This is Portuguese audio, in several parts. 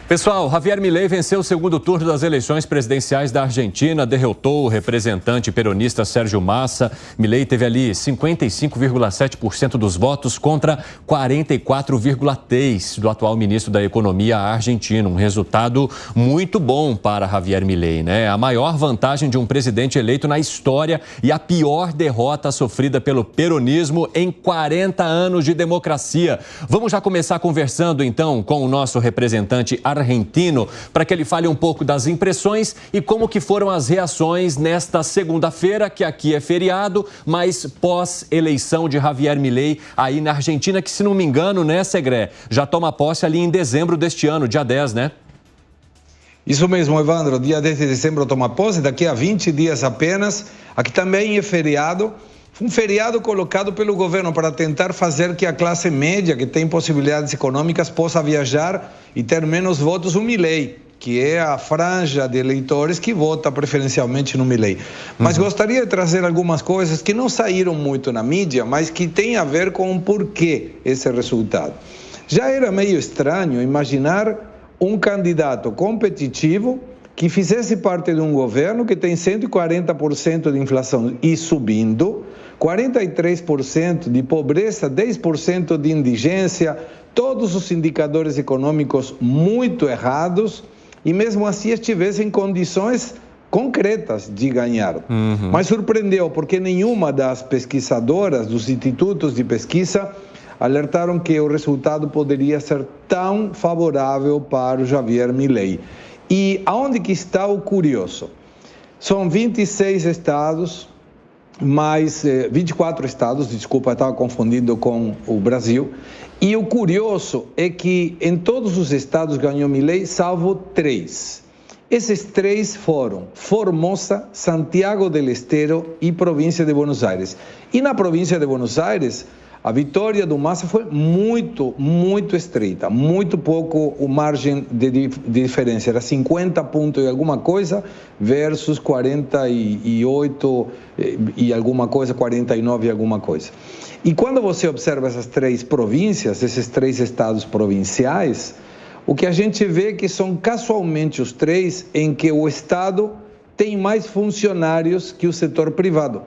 Pessoal, Javier Milei venceu o segundo turno das eleições presidenciais da Argentina, derrotou o representante peronista Sérgio Massa. Milei teve ali 55,7% dos votos contra 44,3% do atual ministro da Economia argentino. Um resultado muito bom para Javier Milei, né? A maior vantagem de um presidente eleito na história e a pior derrota sofrida pelo peronismo em 40 anos de democracia. Vamos já começar conversando então com o nosso representante argentino, para que ele fale um pouco das impressões e como que foram as reações nesta segunda-feira, que aqui é feriado, mas pós-eleição de Javier Milei aí na Argentina, que se não me engano, né, Segré, já toma posse ali em dezembro deste ano, dia 10, né? Isso mesmo, Evandro, dia 10 de dezembro toma posse, daqui a 20 dias apenas. Aqui também é feriado. Um feriado colocado pelo governo para tentar fazer que a classe média, que tem possibilidades econômicas, possa viajar e ter menos votos no Milei, que é a franja de eleitores que vota preferencialmente no Milei. Mas gostaria de trazer algumas coisas que não saíram muito na mídia, mas que têm a ver com o porquê esse resultado. Já era meio estranho imaginar um candidato competitivo que fizesse parte de um governo que tem 140% de inflação e subindo, 43% de pobreza, 10% de indigência, todos os indicadores econômicos muito errados e mesmo assim estivesse em condições concretas de ganhar. Mas surpreendeu porque nenhuma das pesquisadoras, dos institutos de pesquisa, alertaram que o resultado poderia ser tão favorável para o Javier Milei. E aonde que está o curioso? São 26 estados, mais 24 estados, desculpa, estava confundindo com o Brasil. E o curioso é que em todos os estados ganhou Milei, salvo 3. Esses 3 foram Formosa, Santiago del Estero e província de Buenos Aires. E na província de Buenos Aires, a vitória do Massa foi muito estreita, muito pouco a margem de diferença, era 50 pontos e alguma coisa versus 48 e alguma coisa, 49 e alguma coisa. E quando você observa essas 3 províncias, esses 3 estados provinciais, o que a gente vê é que são casualmente os 3 em que o Estado tem mais funcionários que o setor privado.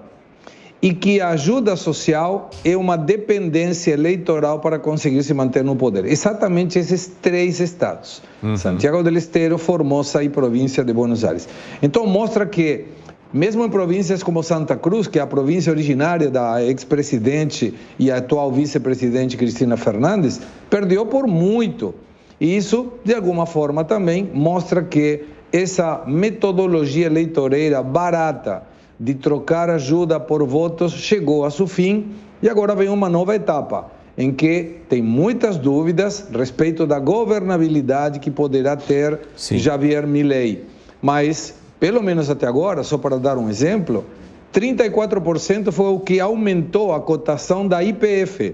E que a ajuda social é uma dependência eleitoral para conseguir se manter no poder. Exatamente esses 3 estados, Santiago del Estero, Formosa e província de Buenos Aires. Então mostra que, mesmo em províncias como Santa Cruz, que é a província originária da ex-presidente e atual vice-presidente Cristina Fernández, perdeu por muito. E isso, de alguma forma, também mostra que essa metodologia eleitoreira barata de trocar ajuda por votos chegou a seu fim e agora vem uma nova etapa em que tem muitas dúvidas a respeito da governabilidade que poderá ter Javier Milei. Mas, pelo menos até agora, só para dar um exemplo, 34% foi o que aumentou a cotação da YPF,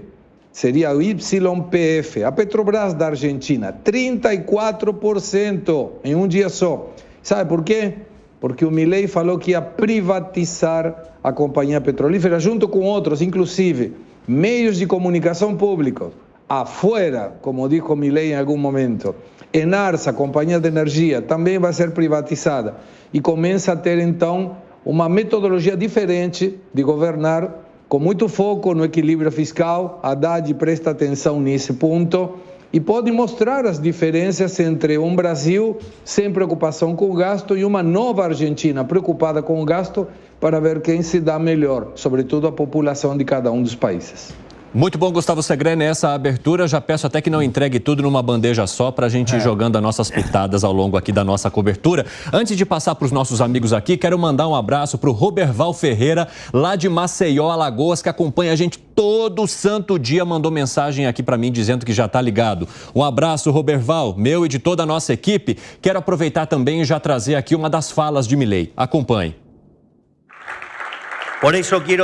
seria o YPF, a Petrobras da Argentina, 34% em um dia só. Sabe por quê? Porque o Milei falou que ia privatizar a companhia petrolífera junto com outros, inclusive meios de comunicação públicos. Afuera, como disse o Milei em algum momento, Enarsa, companhia de energia, também vai ser privatizada. E começa a ter, então, uma metodologia diferente de governar, com muito foco no equilíbrio fiscal. Haddad presta atenção nesse ponto e pode mostrar as diferenças entre um Brasil sem preocupação com o gasto e uma nova Argentina preocupada com o gasto, para ver quem se dá melhor, sobretudo a população de cada um dos países. Muito bom, Gustavo Segré, nessa abertura. Já peço até que não entregue tudo numa bandeja só para a gente ir jogando as nossas pitadas ao longo aqui da nossa cobertura. Antes de passar para os nossos amigos aqui, quero mandar um abraço para o Roberval Ferreira, lá de Maceió, Alagoas, que acompanha a gente todo santo dia, mandou mensagem aqui para mim dizendo que já está ligado. Um abraço, Roberval, meu e de toda a nossa equipe. Quero aproveitar também e já trazer aqui uma das falas de Milei. Acompanhe.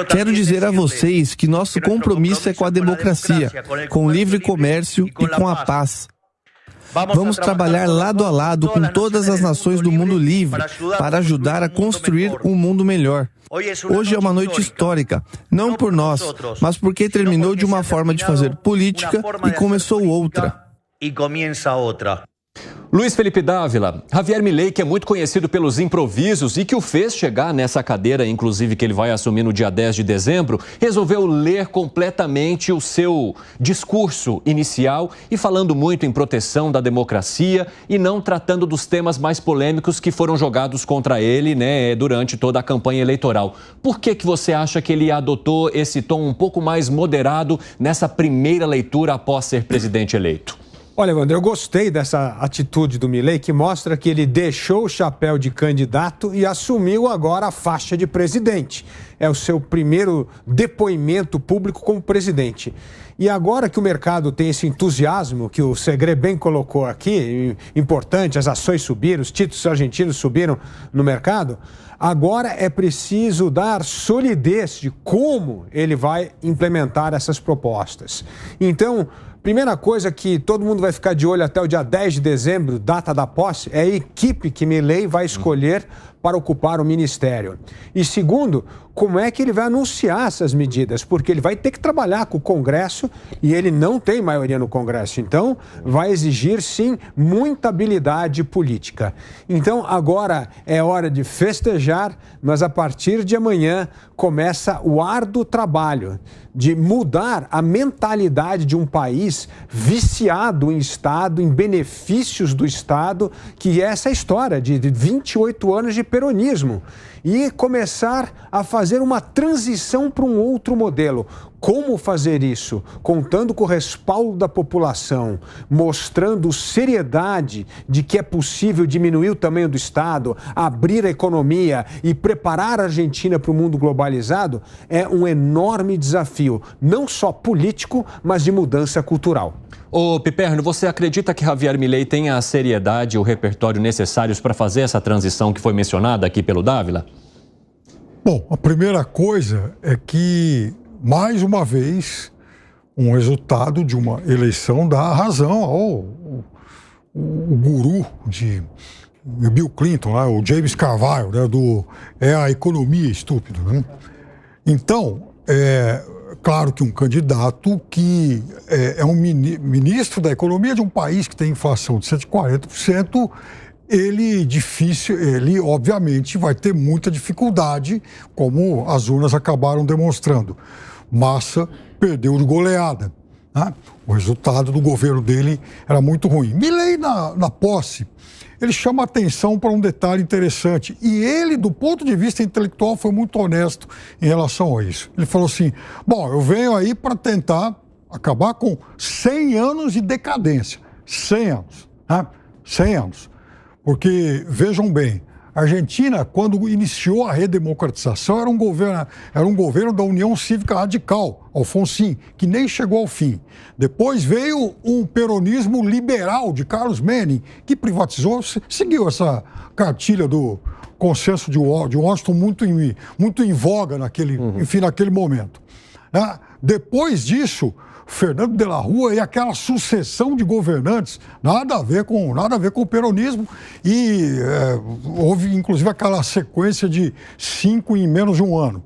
Quero dizer a vocês que nosso compromisso é com a democracia, com o livre comércio e com a paz. Vamos trabalhar lado a lado com todas as nações do mundo livre para ajudar a construir um mundo melhor. Hoje é uma noite histórica, não por nós, mas porque terminou de uma forma de fazer política e começou outra. Luiz Felipe Dávila, Javier Milei, que é muito conhecido pelos improvisos e que o fez chegar nessa cadeira, inclusive que ele vai assumir no dia 10 de dezembro, resolveu ler completamente o seu discurso inicial e falando muito em proteção da democracia e não tratando dos temas mais polêmicos que foram jogados contra ele, né, durante toda a campanha eleitoral. Por que você acha que ele adotou esse tom um pouco mais moderado nessa primeira leitura após ser presidente eleito? Olha, Wander, eu gostei dessa atitude do Milei, que mostra que ele deixou o chapéu de candidato e assumiu agora a faixa de presidente. É o seu primeiro depoimento público como presidente. E agora que o mercado tem esse entusiasmo, que o Segre bem colocou aqui, importante, as ações subiram, os títulos argentinos subiram no mercado, agora é preciso dar solidez de como ele vai implementar essas propostas. Então, primeira coisa que todo mundo vai ficar de olho até o dia 10 de dezembro, data da posse, é a equipe que Milei vai escolher para ocupar o ministério. E segundo, como é que ele vai anunciar essas medidas? Porque ele vai ter que trabalhar com o Congresso e ele não tem maioria no Congresso. Então, vai exigir, sim, muita habilidade política. Então, agora é hora de festejar, mas a partir de amanhã começa o árduo trabalho de mudar a mentalidade de um país viciado em Estado, em benefícios do Estado, que é essa história de 28 anos de peronismo, e começar a fazer uma transição para um outro modelo. Como fazer isso? Contando com o respaldo da população, mostrando seriedade de que é possível diminuir o tamanho do Estado, abrir a economia e preparar a Argentina para o mundo globalizado, é um enorme desafio, não só político, mas de mudança cultural. Ô Piperno, você acredita que Javier Milei tem a seriedade e o repertório necessários para fazer essa transição que foi mencionada aqui pelo Dávila? Bom, a primeira coisa é que, mais uma vez, um resultado de uma eleição dá razão ao guru de Bill Clinton, lá, o James Carville, né, é a economia estúpida, né? Então, claro que um candidato que é um ministro da economia de um país que tem inflação de 140%, ele obviamente vai ter muita dificuldade, como as urnas acabaram demonstrando. Massa perdeu de goleada, né? O resultado do governo dele era muito ruim. Milei, na posse, ele chama atenção para um detalhe interessante. E ele, do ponto de vista intelectual, foi muito honesto em relação a isso. Ele falou assim, bom, eu venho aí para tentar acabar com 100 anos de decadência. 100 anos, né? 100 anos. Porque, vejam bem, a Argentina, quando iniciou a redemocratização, era um governo da União Cívica Radical, Alfonsín, que nem chegou ao fim. Depois veio um peronismo liberal de Carlos Menem, que privatizou, seguiu essa cartilha do consenso de Washington muito em voga naquele momento. Depois disso, Fernando de la Rúa e aquela sucessão de governantes, nada a ver com o peronismo, e houve inclusive aquela sequência de 5 em menos de um ano.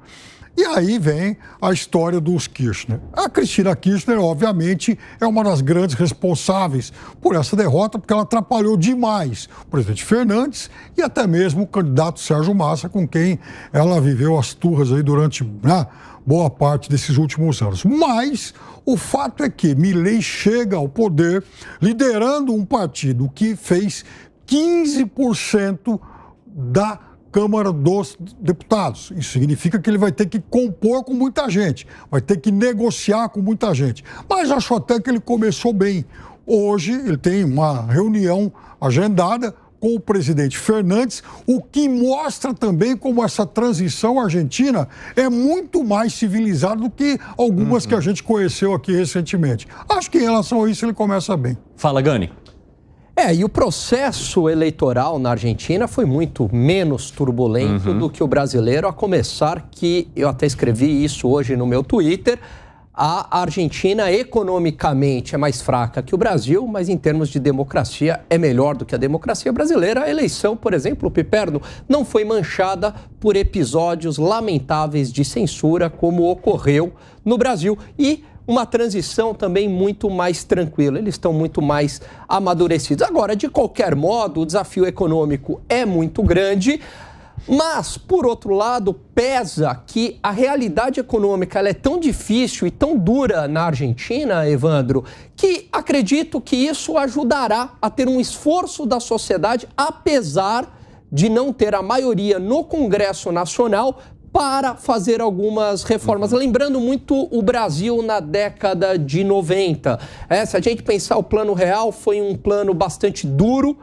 E aí vem a história dos Kirchner. A Cristina Kirchner, obviamente, é uma das grandes responsáveis por essa derrota, porque ela atrapalhou demais o presidente Fernandes e até mesmo o candidato Sérgio Massa, com quem ela viveu as turras aí durante boa parte desses últimos anos. Mas o fato é que Milei chega ao poder liderando um partido que fez 15% da Câmara dos Deputados. Isso significa que ele vai ter que compor com muita gente, vai ter que negociar com muita gente. Mas acho até que ele começou bem. Hoje ele tem uma reunião agendada com o presidente Fernandes, o que mostra também como essa transição argentina é muito mais civilizada do que algumas que a gente conheceu aqui recentemente. Acho que em relação a isso ele começa bem. Fala, Gani. E o processo eleitoral na Argentina foi muito menos turbulento do que o brasileiro, a começar que, eu até escrevi isso hoje no meu Twitter, a Argentina economicamente é mais fraca que o Brasil, mas em termos de democracia é melhor do que a democracia brasileira. A eleição, por exemplo, Piperno, não foi manchada por episódios lamentáveis de censura como ocorreu no Brasil. E uma transição também muito mais tranquila. Eles estão muito mais amadurecidos. Agora, de qualquer modo, o desafio econômico é muito grande. Mas, por outro lado, pesa que a realidade econômica ela é tão difícil e tão dura na Argentina, Evandro, que acredito que isso ajudará a ter um esforço da sociedade, apesar de não ter a maioria no Congresso Nacional para fazer algumas reformas. Lembrando muito o Brasil na década de 90. Se a gente pensar, o Plano Real foi um plano bastante duro.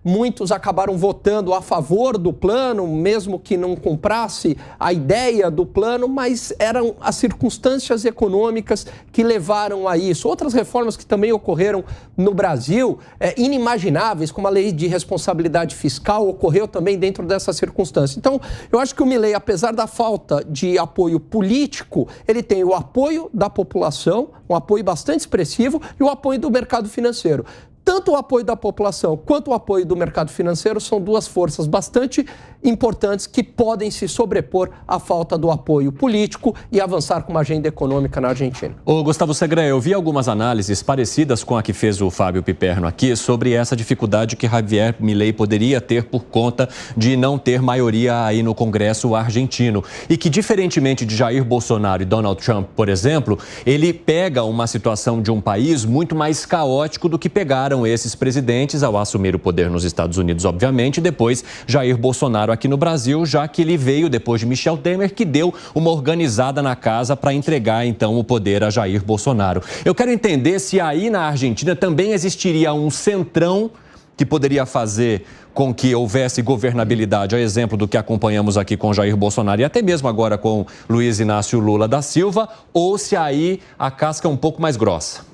Muitos acabaram votando a favor do plano, mesmo que não comprasse a ideia do plano, mas eram as circunstâncias econômicas que levaram a isso. Outras reformas que também ocorreram no Brasil, inimagináveis, como a lei de responsabilidade fiscal, ocorreu também dentro dessa circunstância. Então, eu acho que o Milei, apesar da falta de apoio político, ele tem o apoio da população, um apoio bastante expressivo, e o apoio do mercado financeiro. Tanto o apoio da população quanto o apoio do mercado financeiro são duas forças bastante importantes que podem se sobrepor à falta do apoio político e avançar com uma agenda econômica na Argentina. Ô, Gustavo Segre, eu vi algumas análises parecidas com a que fez o Fábio Piperno aqui sobre essa dificuldade que Javier Milei poderia ter por conta de não ter maioria aí no Congresso argentino. E que, diferentemente de Jair Bolsonaro e Donald Trump, por exemplo, ele pega uma situação de um país muito mais caótico do que pegaram esses presidentes ao assumir o poder nos Estados Unidos, obviamente, e depois Jair Bolsonaro aqui no Brasil, já que ele veio depois de Michel Temer, que deu uma organizada na casa para entregar, então, o poder a Jair Bolsonaro. Eu quero entender se aí na Argentina também existiria um centrão que poderia fazer com que houvesse governabilidade, a exemplo do que acompanhamos aqui com Jair Bolsonaro e até mesmo agora com Luiz Inácio Lula da Silva, ou se aí a casca é um pouco mais grossa.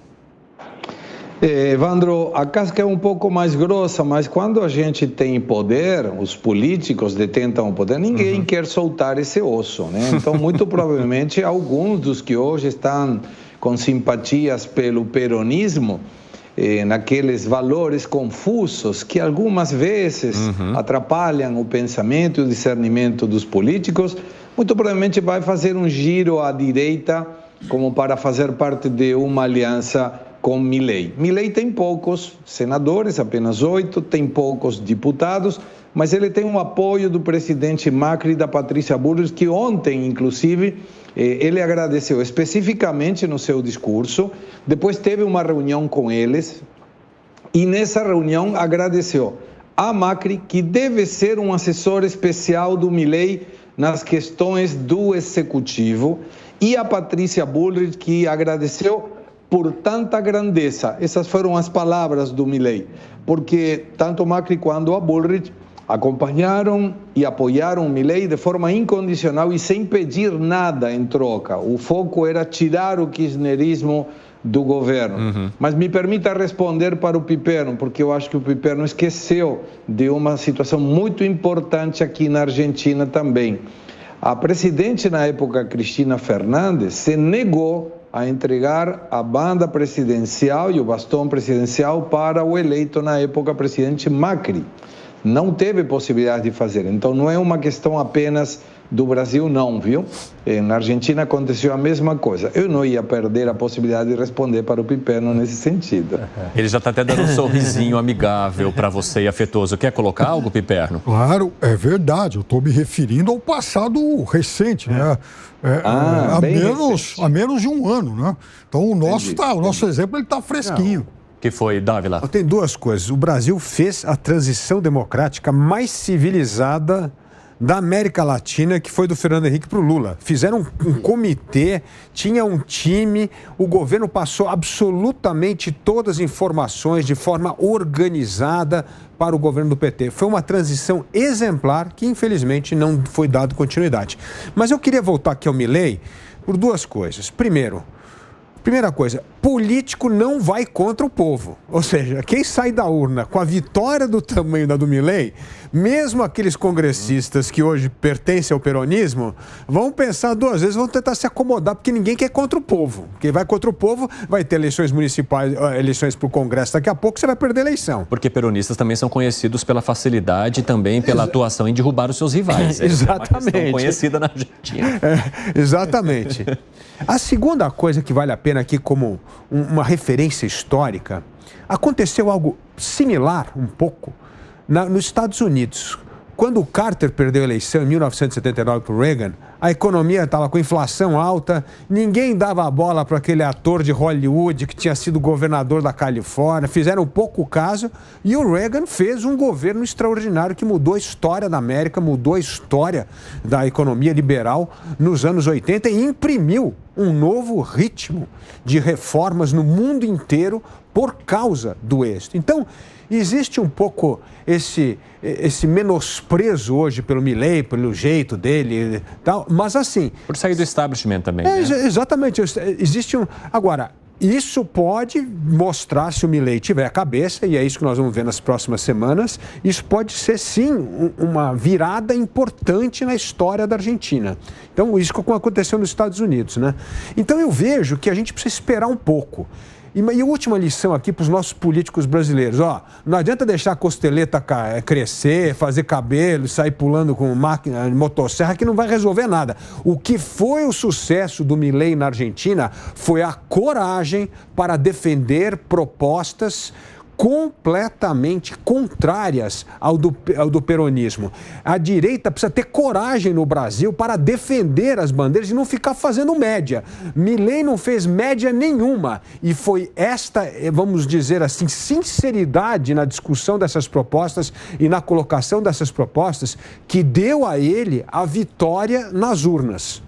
Evandro, a casca é um pouco mais grossa, mas quando a gente tem poder, os políticos detentam o poder, ninguém quer soltar esse osso, né? Então, muito provavelmente, alguns dos que hoje estão com simpatias pelo peronismo, naqueles valores confusos que algumas vezes atrapalham o pensamento e o discernimento dos políticos, muito provavelmente vai fazer um giro à direita como para fazer parte de uma aliança com Milei. Milei tem poucos senadores, apenas 8, tem poucos deputados, mas ele tem um apoio do presidente Macri e da Patrícia Bullrich, que ontem, inclusive, ele agradeceu especificamente no seu discurso. Depois teve uma reunião com eles e nessa reunião agradeceu a Macri, que deve ser um assessor especial do Milei nas questões do executivo, e a Patrícia Bullrich, que agradeceu por tanta grandeza. Essas foram as palavras do Milei, porque tanto Macri quanto a Bullrich acompanharam e apoiaram o Milei de forma incondicional e sem pedir nada em troca. O foco era tirar o kirchnerismo do governo. Mas me permita responder para o Piperno, porque eu acho que o Piperno esqueceu de uma situação muito importante aqui na Argentina também. A presidente na época, Cristina Fernández, se negou a entregar a banda presidencial e o bastão presidencial para o eleito na época presidente Macri. Não teve possibilidade de fazer. Então não é uma questão apenas do Brasil, não, viu? Na Argentina aconteceu a mesma coisa. Eu não ia perder a possibilidade de responder para o Piperno nesse sentido. Ele já está até dando um sorrisinho amigável para você e afetuoso. Quer colocar algo, Piperno? Claro, é verdade. Eu estou me referindo ao passado recente, né? Há menos de um ano, né? Então o nosso exemplo está fresquinho. Que foi, Dávila? Tem duas coisas. O Brasil fez a transição democrática mais civilizada da América Latina, que foi do Fernando Henrique para o Lula. Fizeram um comitê, tinha um time, o governo passou absolutamente todas as informações de forma organizada para o governo do PT. Foi uma transição exemplar que, infelizmente, não foi dado continuidade. Mas eu queria voltar aqui ao Milei por duas coisas. Primeira coisa, político não vai contra o povo. Ou seja, quem sai da urna com a vitória do tamanho da do Milei, mesmo aqueles congressistas que hoje pertencem ao peronismo, vão pensar duas vezes, vão tentar se acomodar, porque ninguém quer contra o povo. Quem vai contra o povo vai ter eleições municipais, eleições para o Congresso daqui a pouco, você vai perder a eleição. Porque peronistas também são conhecidos pela facilidade e também pela atuação em derrubar os seus rivais. Exatamente. É uma questão conhecida na Argentina. Exatamente. A segunda coisa que vale a pena aqui como uma referência histórica, aconteceu algo similar, um pouco, nos Estados Unidos. Quando o Carter perdeu a eleição em 1979 para o Reagan, a economia estava com inflação alta, ninguém dava a bola para aquele ator de Hollywood que tinha sido governador da Califórnia, fizeram pouco caso, e o Reagan fez um governo extraordinário que mudou a história da América, mudou a história da economia liberal nos anos 80 e imprimiu um novo ritmo de reformas no mundo inteiro por causa do êxito. Então, existe um pouco esse menosprezo hoje pelo Milei, pelo jeito dele, tal, mas assim... Por sair do establishment também, né? Exatamente. Existe um... Agora, isso pode mostrar, se o Milei tiver a cabeça, e é isso que nós vamos ver nas próximas semanas, isso pode ser, sim, uma virada importante na história da Argentina. Então, isso que aconteceu nos Estados Unidos, né? Então, eu vejo que a gente precisa esperar um pouco. E a última lição aqui para os nossos políticos brasileiros, não adianta deixar a costeleta crescer, fazer cabelo, sair pulando com máquina, motosserra, que não vai resolver nada. O que foi o sucesso do Milei na Argentina foi a coragem para defender propostas completamente contrárias ao do peronismo. A direita precisa ter coragem no Brasil para defender as bandeiras e não ficar fazendo média. Milei não fez média nenhuma e foi esta, vamos dizer assim, sinceridade na discussão dessas propostas e na colocação dessas propostas que deu a ele a vitória nas urnas.